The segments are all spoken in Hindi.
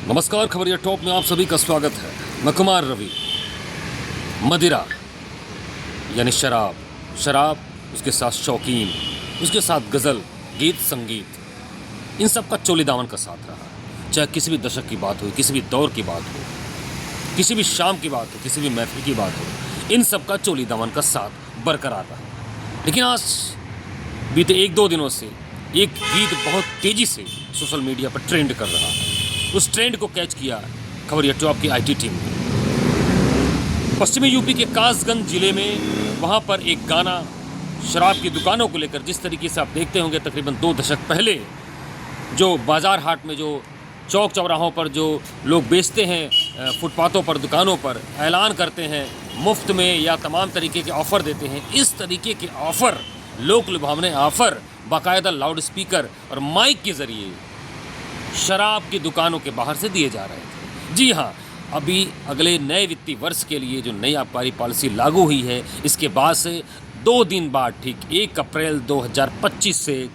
नमस्कार, खबरिया टॉप में आप सभी का स्वागत है। मैं कुमार रवि। मदिरा यानी शराब, शराब उसके साथ शौकीन, उसके साथ गज़ल, गीत, संगीत, इन सब का चोली दामन का साथ रहा। चाहे किसी भी दशक की बात हो, किसी भी दौर की बात हो, किसी भी शाम की बात हो, किसी भी महफिल की बात हो, इन सब का चोली दामन का साथ बरकरार रहा। लेकिन आज बीते 1-2 दिनों से एक गीत बहुत तेज़ी से सोशल मीडिया पर ट्रेंड कर रहा है। उस ट्रेंड को कैच किया खबरिया टॉप की आईटी टीम ने। पश्चिमी यूपी के कासगंज जिले में वहाँ पर एक गाना शराब की दुकानों को लेकर, जिस तरीके से आप देखते होंगे तकरीबन 2 दशक पहले जो बाज़ार हाट में, जो चौक चौराहों पर जो लोग बेचते हैं, फुटपाथों पर, दुकानों पर ऐलान करते हैं मुफ्त में या तमाम तरीके के ऑफ़र देते हैं, इस तरीके के ऑफ़र, लोक लुभावने ऑफ़र बाकायदा लाउड स्पीकर और माइक के ज़रिए शराब की दुकानों के बाहर से दिए जा रहे थे। जी हाँ, अभी अगले नए वित्तीय वर्ष के लिए जो नई आबकारी पॉलिसी लागू हुई है, इसके बाद से 2 दिन बाद ठीक 1 अप्रैल 2025 से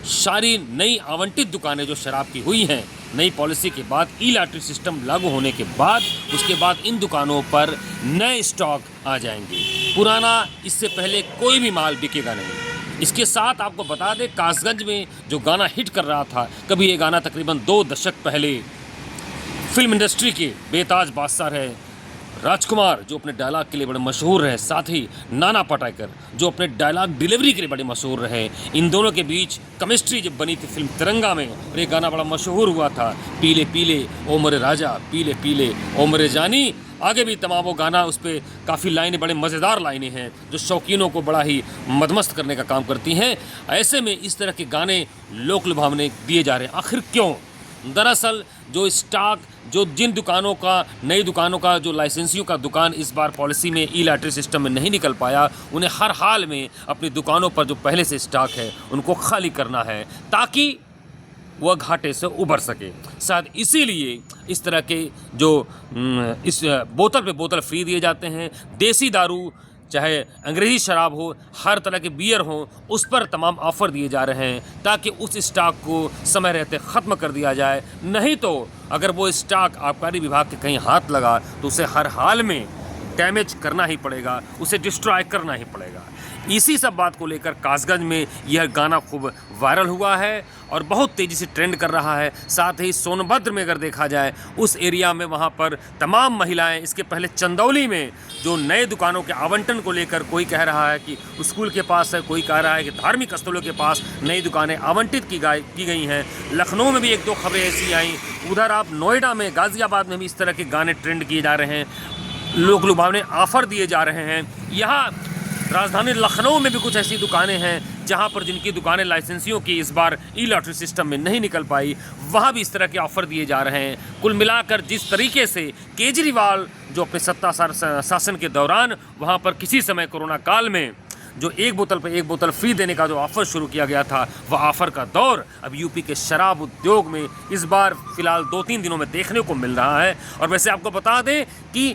सारी नई आवंटित दुकानें जो शराब की हुई हैं, नई पॉलिसी के बाद, ई लॉटरी सिस्टम लागू होने के बाद, उसके बाद इन दुकानों पर नए स्टॉक आ जाएंगे। पुराना, इससे पहले कोई भी माल बिकेगा नहीं। इसके साथ आपको बता दें, कासगंज में जो गाना हिट कर रहा था, कभी ये गाना तकरीबन 2 दशक पहले फिल्म इंडस्ट्री के बेताज बादशाह रहे राजकुमार, जो अपने डायलॉग के लिए बड़े मशहूर रहे, साथ ही नाना पाटेकर जो अपने डायलॉग डिलीवरी के लिए बड़े मशहूर रहे, इन दोनों के बीच केमिस्ट्री जब बनी थी फिल्म तिरंगा में, और ये गाना बड़ा मशहूर हुआ था, पीले पीले ओ मेरे राजा, पीले पीले ओ मेरे जानी। आगे भी तमाम वो गाना, उस पर काफ़ी लाइनें, बड़े मज़ेदार लाइनें हैं जो शौकीनों को बड़ा ही मदमस्त करने का काम करती हैं। ऐसे में इस तरह के गाने लोक लुभावने दिए जा रहे हैं। आखिर क्यों? दरअसल जो स्टॉक, जो जिन दुकानों का, नई दुकानों का जो लाइसेंसियों का दुकान इस बार पॉलिसी में, ई लॉटरी सिस्टम में नहीं निकल पाया, उन्हें हर हाल में अपनी दुकानों पर जो पहले से स्टॉक है उनको खाली करना है, ताकि वह घाटे से उबर सके। शायद इसीलिए इस तरह के जो इस बोतल पे बोतल फ्री दिए जाते हैं, देसी दारू, चाहे अंग्रेज़ी शराब हो, हर तरह के बियर हो, उस पर तमाम ऑफ़र दिए जा रहे हैं, ताकि उस स्टॉक को समय रहते ख़त्म कर दिया जाए। नहीं तो अगर वो स्टॉक आबकारी विभाग के कहीं हाथ लगा तो उसे हर हाल में डैमेज करना ही पड़ेगा, उसे डिस्ट्रॉय करना ही पड़ेगा। इसी सब बात को लेकर कासगंज में यह गाना खूब वायरल हुआ है और बहुत तेज़ी से ट्रेंड कर रहा है। साथ ही सोनभद्र में अगर देखा जाए, उस एरिया में वहाँ पर तमाम महिलाएं, इसके पहले चंदौली में जो नए दुकानों के आवंटन को लेकर कोई कह रहा है कि स्कूल के पास है, कोई कह रहा है कि धार्मिक स्थलों के पास नई दुकानें आवंटित की गई हैं। लखनऊ में भी 1-2 खबरें ऐसी आईं। उधर आप नोएडा में, गाज़ियाबाद में भी इस तरह के गाने ट्रेंड किए जा रहे हैं, लोक लुभावने ऑफ़र दिए जा रहे हैं। यहाँ राजधानी लखनऊ में भी कुछ ऐसी दुकानें हैं जहां पर, जिनकी दुकानें लाइसेंसियों की इस बार ई लॉटरी सिस्टम में नहीं निकल पाई, वहां भी इस तरह के ऑफ़र दिए जा रहे हैं। कुल मिलाकर जिस तरीके से केजरीवाल जो अपने सत्ता शासन के दौरान वहां पर किसी समय कोरोना काल में जो 1 बोतल पर 1 बोतल फ्री देने का जो ऑफ़र शुरू किया गया था, वह ऑफ़र का दौर अब यूपी के शराब उद्योग में इस बार फ़िलहाल 2-3 दिनों में देखने को मिल रहा है। और वैसे आपको बता दें कि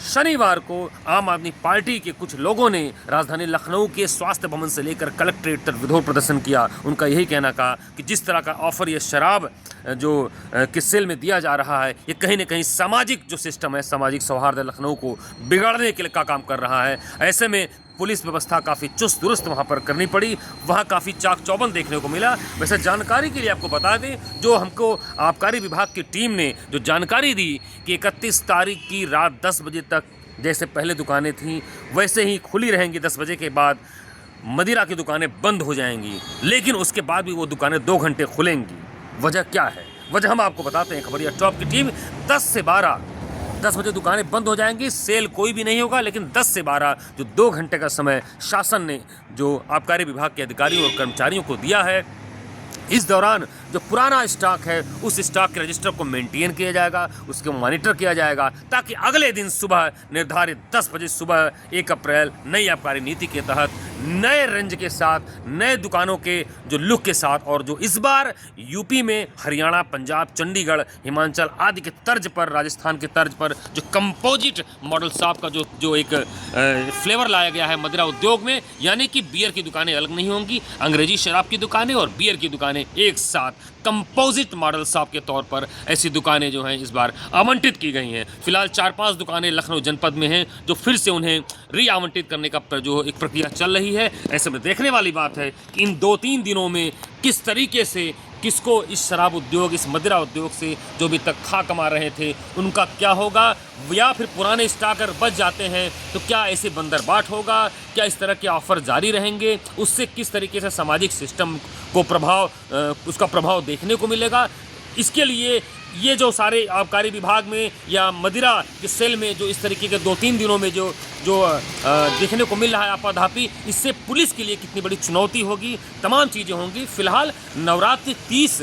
शनिवार को आम आदमी पार्टी के कुछ लोगों ने राजधानी लखनऊ के स्वास्थ्य भवन से लेकर कलेक्ट्रेट तक विरोध प्रदर्शन किया। उनका यही कहना था कि जिस तरह का ऑफ़र ये शराब जो किस सेल में दिया जा रहा है, ये कहीं न कहीं सामाजिक जो सिस्टम है, सामाजिक सौहार्द लखनऊ को बिगाड़ने के लिए का काम कर रहा है। ऐसे में पुलिस व्यवस्था काफ़ी चुस्त दुरुस्त वहाँ पर करनी पड़ी, वहाँ काफ़ी चाक चौबंद देखने को मिला। वैसे जानकारी के लिए आपको बता दें, जो हमको आबकारी विभाग की टीम ने जो जानकारी दी कि 31 तारीख की रात 10 बजे तक जैसे पहले दुकानें थीं वैसे ही खुली रहेंगी, 10 बजे के बाद मदिरा की दुकानें बंद हो जाएंगी, लेकिन उसके बाद भी वो दुकानें 2 घंटे खुलेंगी। वजह क्या है? वजह हम आपको बताते हैं। खबरिया टॉप की टीम 10 से 12, 10 बजे दुकानें बंद हो जाएंगी, सेल कोई भी नहीं होगा, लेकिन 10 से 12 जो 2 घंटे का समय शासन ने जो आबकारी विभाग के अधिकारियों और कर्मचारियों को दिया है, इस दौरान जो पुराना स्टॉक है उस स्टॉक के रजिस्टर को मेंटेन किया जाएगा, उसको मॉनिटर किया जाएगा, ताकि अगले दिन सुबह निर्धारित 10 बजे सुबह 1 अप्रैल नई आबकारी नीति के तहत नए रेंज के साथ, नए दुकानों के जो लुक के साथ, और जो इस बार यूपी में हरियाणा, पंजाब, चंडीगढ़, हिमाचल आदि के तर्ज पर, राजस्थान के तर्ज पर जो कंपोजिट मॉडल शॉप का जो एक फ्लेवर लाया गया है मदिरा उद्योग में, यानी कि बियर की दुकानें अलग नहीं होंगी, अंग्रेजी शराब की दुकानें और बियर की दुकानें एक साथ कंपोजिट मॉडल शॉप के तौर पर ऐसी दुकानें जो हैं इस बार आवंटित की गई हैं। फिलहाल 4-5 दुकानें लखनऊ जनपद में हैं जो फिर से उन्हें री-आवंटित करने का जो एक प्रक्रिया चल रही है। ऐसे में देखने वाली बात है कि इन 2-3 दिनों में किस तरीके से किसको इस शराब उद्योग, इस मदिरा उद्योग से जो भी तक खा कमा रहे थे उनका क्या होगा, या फिर पुराने स्टॉकर बच जाते हैं तो क्या ऐसे बंदरबाट होगा, क्या इस तरह के ऑफर जारी रहेंगे, उससे किस तरीके से सामाजिक सिस्टम को उसका प्रभाव देखने को मिलेगा। इसके लिए ये जो सारे आबकारी विभाग में या मदिरा के सेल में जो इस तरीके के 2-3 दिनों में जो देखने को मिल रहा है आपाधापी, इससे पुलिस के लिए कितनी बड़ी चुनौती होगी, तमाम चीज़ें होंगी। फिलहाल नवरात्रि 30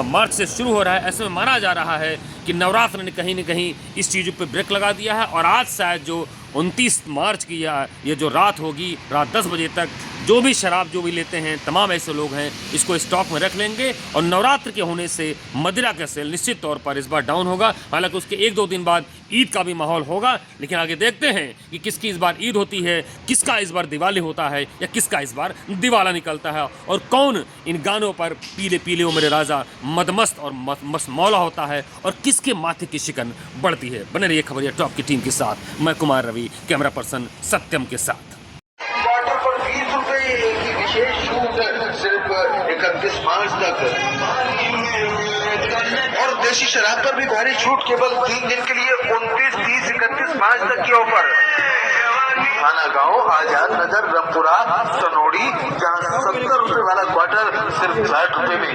मार्च से शुरू हो रहा है। ऐसे में माना जा रहा है कि नवरात्र ने कहीं न कहीं इस चीज़ पर ब्रेक लगा दिया है, और आज शायद जो 29 मार्च की ये जो रात होगी, रात 10 बजे तक जो भी शराब जो भी लेते हैं तमाम ऐसे लोग हैं इसको स्टॉक में रख लेंगे, और नवरात्र के होने से मदिरा का सेल निश्चित तौर पर इस बार डाउन होगा। हालांकि उसके 1-2 दिन बाद ईद का भी माहौल होगा, लेकिन आगे देखते हैं कि किसकी इस बार ईद होती है, किसका इस बार दिवाली होता है, या किसका इस बार दिवाला निकलता है, और कौन इन गानों पर पीले पीले ओ मेरे राजा मदमस्त और मस्त मौला होता है, और किसके माथे की शिकन बढ़ती है। बने रहिए खबरिया टॉप की टीम के साथ, मैं कुमार रवि, कैमरा पर्सन सत्यम के साथ। विशेष छूट सिर्फ 31 मार्च तक, और देशी शराब पर भी भारी छूट केवल 3 दिन के लिए 29, 30, 31 मार्च तक की ऑफर। खाना गांव, आजाद नगर, रामपुरा, सनोड़ी, जहां 70 रुपए वाला क्वार्टर सिर्फ 60 रुपए में।